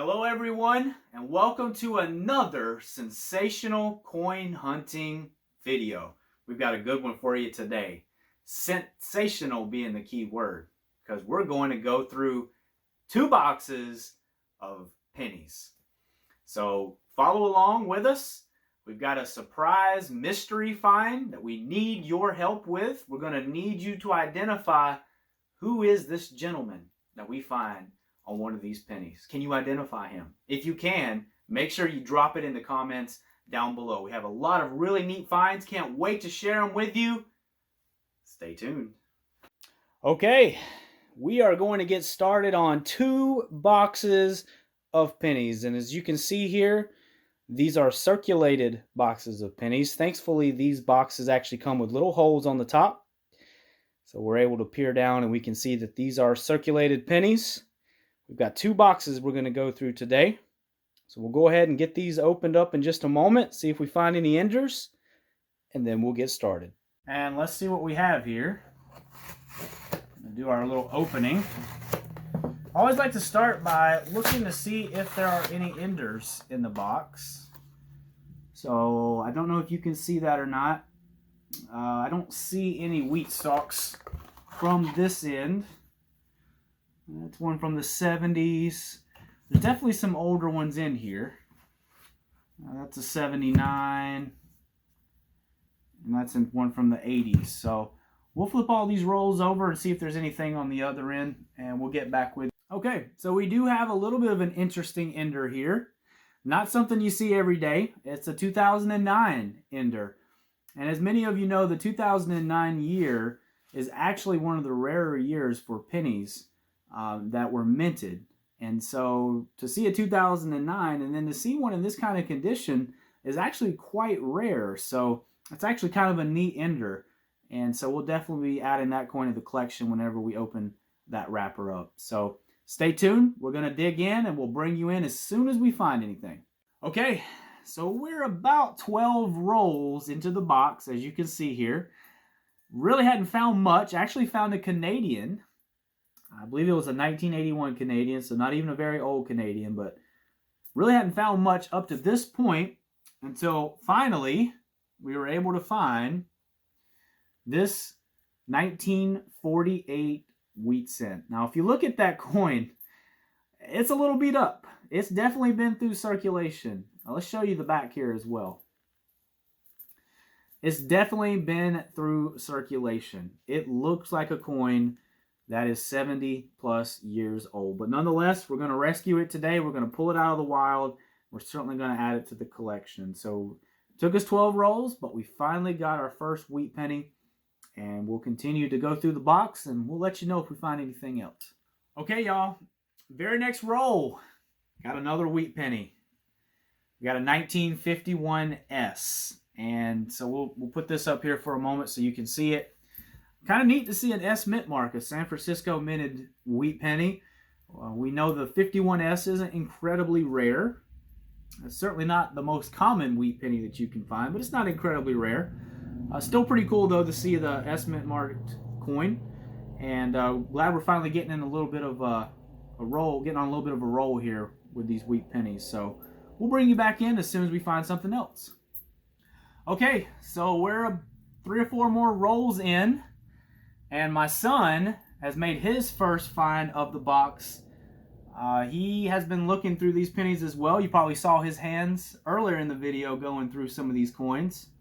Hello everyone, and welcome to another sensational coin hunting video. We've got a good one for you today. Sensational being the key word, because we're going to go through 2 boxes of pennies. So follow along with us. We've got a surprise mystery find that we need your help with. We're going to need you to identify who is this gentleman that we find on one of these pennies. Can you identify him? If you can, make sure you drop it in the comments down below. We have a lot of really neat finds. Can't wait to share them with you. Stay tuned. Okay, we are going to get started on 2 boxes of pennies. And as you can see here, these are circulated boxes of pennies. Thankfully, these boxes actually come with little holes on the top. So we're able to peer down and we can see that these are circulated pennies. We've got 2 boxes we're going to go through today. So we'll go ahead and get these opened up in just a moment, see if we find any enders, and then we'll get started. And let's see what we have here. We'll do our little opening. I always like to start by looking to see if there are any enders in the box. So I don't know if you can see that or not. I don't see any wheat stalks from this end. That's one from the 70s. There's definitely some older ones in here. That's a 79. And that's one from the 80s. So we'll flip all these rolls over and see if there's anything on the other end. And we'll get back with you. Okay, so we do have a little bit of an interesting ender here. Not something you see every day. It's a 2009 ender. And as many of you know, the 2009 year is actually one of the rarer years for pennies that were minted. And so to see a 2009 and then to see one in this kind of condition is actually quite rare. So it's actually kind of a neat ender. And so we'll definitely be adding that coin to the collection whenever we open that wrapper up. So stay tuned. We're going to dig in and we'll bring you in as soon as we find anything. Okay, so we're about 12 rolls into the box, as you can see here. Really hadn't found much. Actually found a Canadian. I believe it was a 1981 Canadian, so not even a very old Canadian, but really hadn't found much up to this point until finally we were able to find this 1948 wheat cent. Now, if you look at that coin, it's a little beat up. It's definitely been through circulation. Now, let's show you the back here as well. It's definitely been through circulation. It looks like a coin that is 70 plus years old. But nonetheless, we're going to rescue it today. We're going to pull it out of the wild. We're certainly going to add it to the collection. So it took us 12 rolls, but we finally got our first wheat penny. And we'll continue to go through the box, and we'll let you know if we find anything else. Okay, y'all. Very next roll. Got another wheat penny. We got a 1951 S. And so we'll put this up here for a moment so you can see it. Kind of neat to see an S mint mark, a San Francisco minted wheat penny. We know the 51S isn't incredibly rare. It's certainly not the most common wheat penny that you can find, but it's not incredibly rare. Still pretty cool though to see the S mint marked coin, and glad we're finally getting in a little bit of a roll, getting on a little bit of a roll here with these wheat pennies. So we'll bring you back in as soon as we find something else. Okay, so we're 3 or 4 more rolls in. And my son has made his first find of the box. He has been looking through these pennies as well. You probably saw his hands earlier in the video going through some of these coins.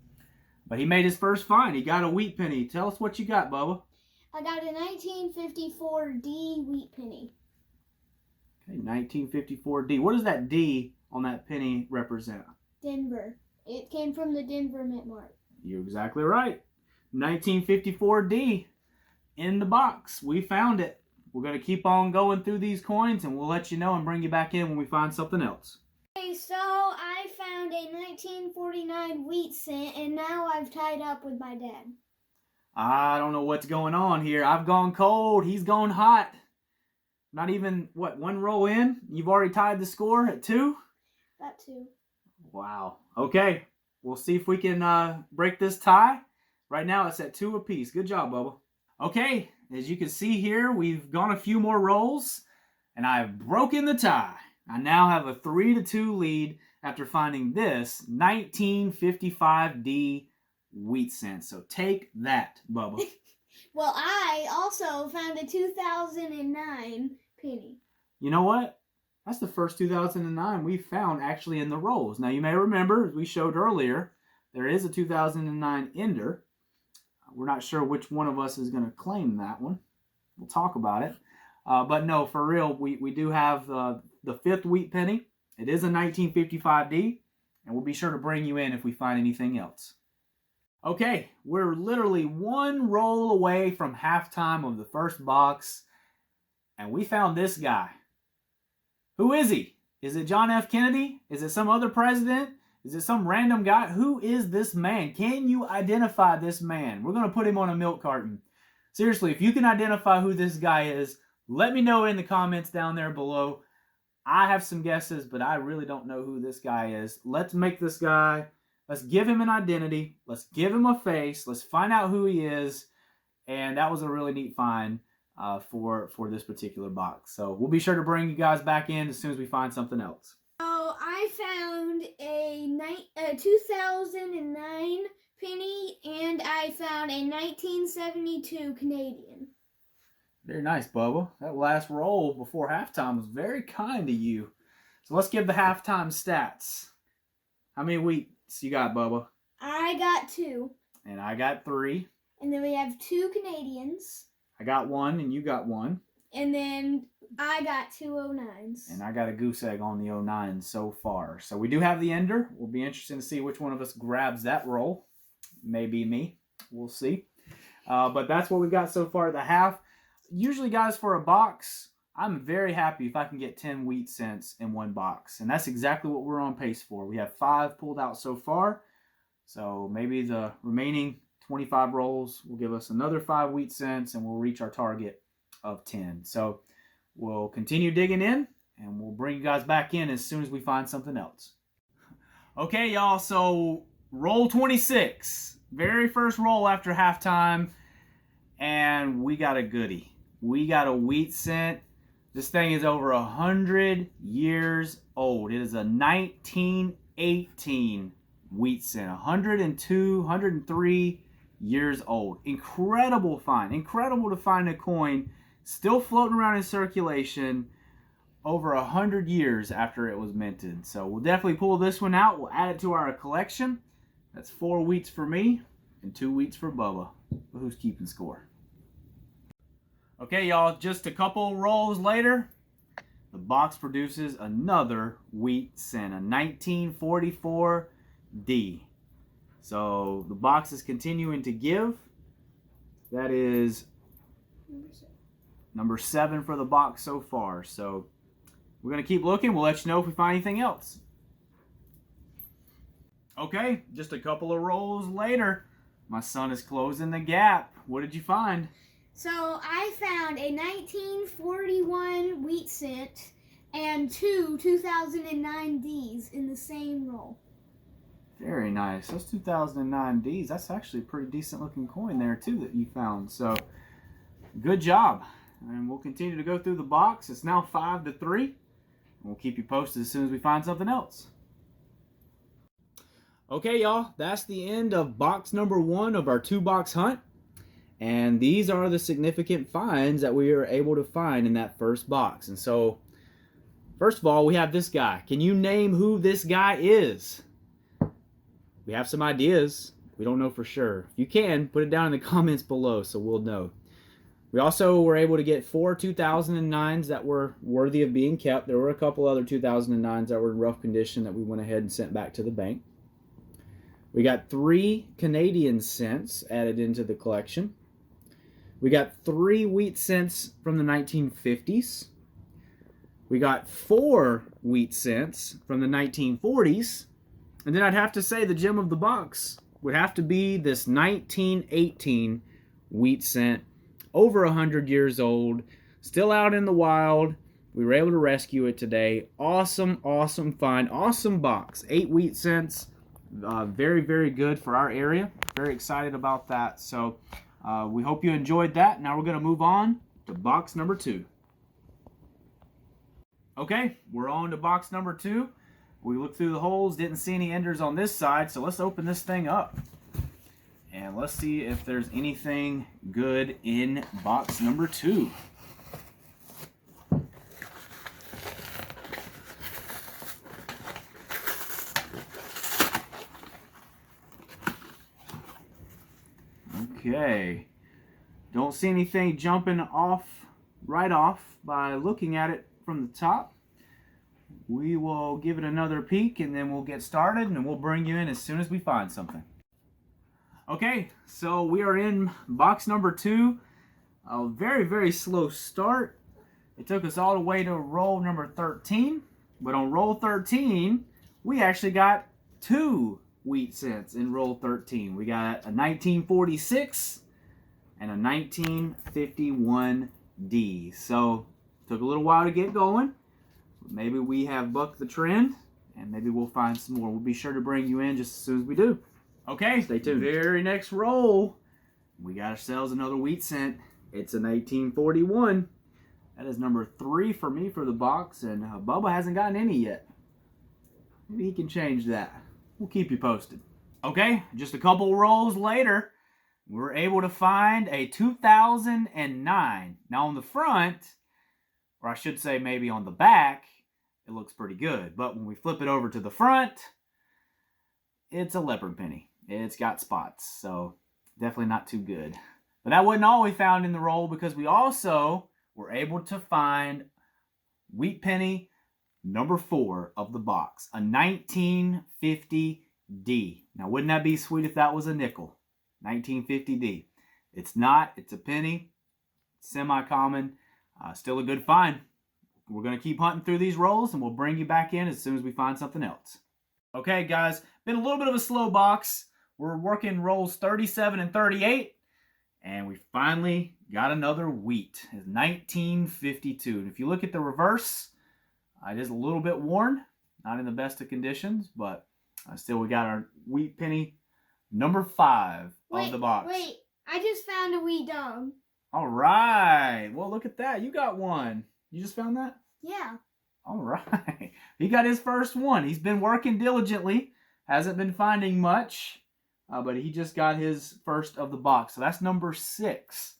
But he made his first find. He got a wheat penny. Tell us what you got, Bubba. I got a 1954 D wheat penny. Okay, 1954 D. What does that D on that penny represent? Denver. It came from the Denver Mint Mark. You're exactly right. 1954 D. In the box. We found it. We're going to keep on going through these coins and we'll let you know and bring you back in when we find something else. Okay, so I found a 1949 wheat cent and now I've tied up with my dad. I don't know what's going on here. I've gone cold. He's gone hot. Not even, what, 1 roll in? You've already tied the score at 2? Got 2. Wow. Okay. We'll see if we can break this tie. Right now it's at 2 apiece. Good job, Bubba. Okay, as you can see here, we've gone a few more rolls, and I've broken the tie. I now have a 3-2 lead after finding this 1955D wheat cent. So take that, Bubba. Well, I also found a 2009 penny. You know what? That's the first 2009 we found actually in the rolls. Now, you may remember, as we showed earlier, there is a 2009 ender. We're not sure which one of us is going to claim that one. We'll talk about it. But no, for real, we do have the fifth wheat penny. It is a 1955D, and we'll be sure to bring you in if we find anything else. Okay, we're literally one roll away from halftime of the first box, and we found this guy. Who is he? Is it John F. Kennedy? Is it some other president? Is it some random guy? Who is this man? Can you identify this man? We're going to put him on a milk carton. Seriously, if you can identify who this guy is, let me know in the comments down there below. I have some guesses, but I really don't know who this guy is. Let's make this guy, let's give him an identity. Let's give him a face. Let's find out who he is. And that was a really neat find for this particular box. So we'll be sure to bring you guys back in as soon as we find something else. Oh, I found a 2009 penny, and I found a 1972 Canadian. Very nice, Bubba. That last roll before halftime was very kind to you. So let's give the halftime stats. How many wheats you got, Bubba? I got 2. And I got 3. And then we have 2 Canadians. I got 1 and you got 1. And then I got 2 09s. And I got a goose egg on the 09 so far. So we do have the ender. We'll be interested to see which one of us grabs that roll. Maybe me. We'll see. But that's what we got so far at the half. Usually, guys, for a box, I'm very happy if I can get 10 wheat cents in one box. And that's exactly what we're on pace for. We have 5 pulled out so far. So maybe the remaining 25 rolls will give us another 5 wheat cents, and we'll reach our target of 10. So we'll continue digging in, and we'll bring you guys back in as soon as we find something else. Okay, y'all, so roll 26. Very first roll after halftime, and we got a goodie. We got a wheat cent. This thing is over 100 years old. It is a 1918 wheat cent. 102, 103 years old. Incredible find. Incredible to find a coin still floating around in circulation over 100 years after it was minted. So we'll definitely pull this one out. We'll add it to our collection. That's 4 wheats for me and 2 wheats for Bubba. But who's keeping score? Okay, y'all, just a couple rolls later, the box produces another wheat cent, a 1944D. So the box is continuing to give. That is number 7 for the box so far. So we're going to keep looking. We'll let you know if we find anything else. Okay, just a couple of rolls later, my son is closing the gap. What did you find? So I found a 1941 wheat cent and 2 2009 Ds in the same roll. Very nice. Those 2009 Ds, that's actually a pretty decent looking coin there too that you found. So good job. And we'll continue to go through the box. It's now 5-3. And we'll keep you posted as soon as we find something else. Okay, y'all, that's the end of box number 1 of our 2-box hunt. And these are the significant finds that we were able to find in that first box. And so, first of all, we have this guy. Can you name who this guy is? We have some ideas. We don't know for sure. If you can, put it down in the comments below so we'll know. We also were able to get 4 2009s that were worthy of being kept. There were a couple other 2009s that were in rough condition that we went ahead and sent back to the bank. We got 3 Canadian cents added into the collection. We got 3 wheat cents from the 1950s. We got 4 wheat cents from the 1940s. And then I'd have to say the gem of the box would have to be this 1918 wheat cent. Over 100 years old. Still out in the wild. We were able to rescue it today. Awesome, awesome find. Awesome box. 8 wheat cents. Very, very good for our area. Very excited about that. So we hope you enjoyed that. Now we're going to move on to box number 2. Okay, we're on to box number 2. We looked through the holes, didn't see any enders on this side, so let's open this thing up. And let's see if there's anything good in box number 2. Okay, don't see anything jumping off right off by looking at it from the top. We will give it another peek and then we'll get started and we'll bring you in as soon as we find something. Okay, so we are in box number 2. A very, very slow start. It took us all the way to roll number 13, but on roll 13, we actually got 2 wheat cents in roll 13. We got a 1946 and a 1951D. So took a little while to get going. Maybe we have bucked the trend and maybe we'll find some more. We'll be sure to bring you in just as soon as we do. Okay, stay tuned. Very next roll, we got ourselves another wheat cent. It's a 1941. That is number 3 for me for the box, and Bubba hasn't gotten any yet. Maybe he can change that. We'll keep you posted. Okay, just a couple rolls later, we're able to find a 2009. Now on the front, or I should say maybe on the back, it looks pretty good. But when we flip it over to the front, it's a leopard penny. It's got spots, so definitely not too good. But that wasn't all we found in the roll, because we also were able to find wheat penny number 4 of the box, a 1950D. Now, wouldn't that be sweet if that was a nickel? 1950D. It's not. It's a penny. Semi-common. Still a good find. We're going to keep hunting through these rolls, and we'll bring you back in as soon as we find something else. Okay, guys. Been a little bit of a slow box. We're working rolls 37 and 38. And we finally got another wheat. It's 1952. And if you look at the reverse, it is a little bit worn. Not in the best of conditions, but still we got our wheat penny number 5 of the box. Wait, I just found a wheat dog. All right. Well, look at that. You got one. You just found that? Yeah. All right. He got his first one. He's been working diligently. Hasn't been finding much. But he just got his first of the box. So that's number 6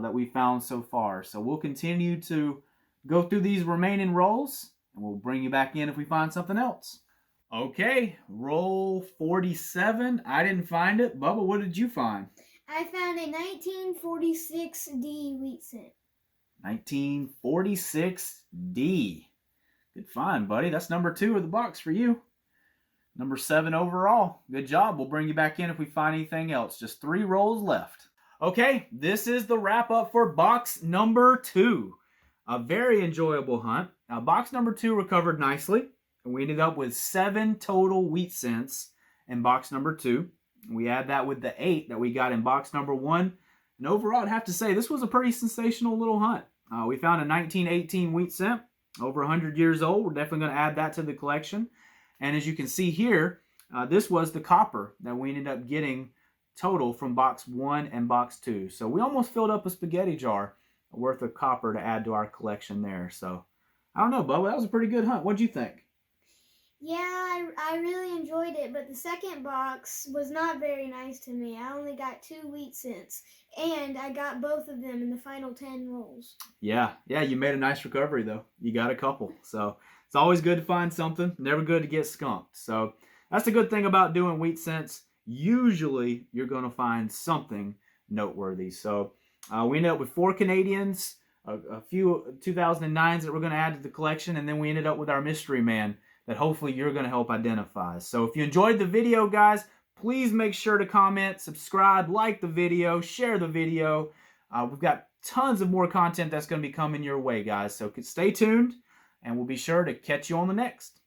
that we found so far. So we'll continue to go through these remaining rolls, and we'll bring you back in if we find something else. Okay, roll 47. I didn't find it. Bubba, what did you find? I found a 1946D wheat cent. 1946D. Good find, buddy. That's number 2 of the box for you. Number 7 overall. Good job. We'll bring you back in if we find anything else. Just 3 rolls left. Okay, this is the wrap up for box number 2. A very enjoyable hunt. Now, box number 2 recovered nicely, and we ended up with 7 total wheat cents in box number 2. We add that with the 8 that we got in box number 1. And overall, I'd have to say this was a pretty sensational little hunt. We found a 1918 wheat cent, over 100 years old. We're definitely going to add that to the collection. And as you can see here, this was the copper that we ended up getting total from box 1 and box 2. So we almost filled up a spaghetti jar worth of copper to add to our collection there. So I don't know, Bubba, that was a pretty good hunt. What'd you think? Yeah, I really enjoyed it, but the second box was not very nice to me. I only got 2 wheat cents, and I got both of them in the final 10 rolls. Yeah, you made a nice recovery, though. You got a couple. So it's always good to find something. Never good to get skunked. So that's the good thing about doing wheat cents. Usually, you're going to find something noteworthy. So we ended up with 4 Canadians, a few 2009s that we're going to add to the collection, and then we ended up with our mystery man that hopefully you're going to help identify. So if you enjoyed the video, guys, please make sure to comment, subscribe, like the video, share the video. We've got tons of more content that's going to be coming your way, guys. So stay tuned, and we'll be sure to catch you on the next.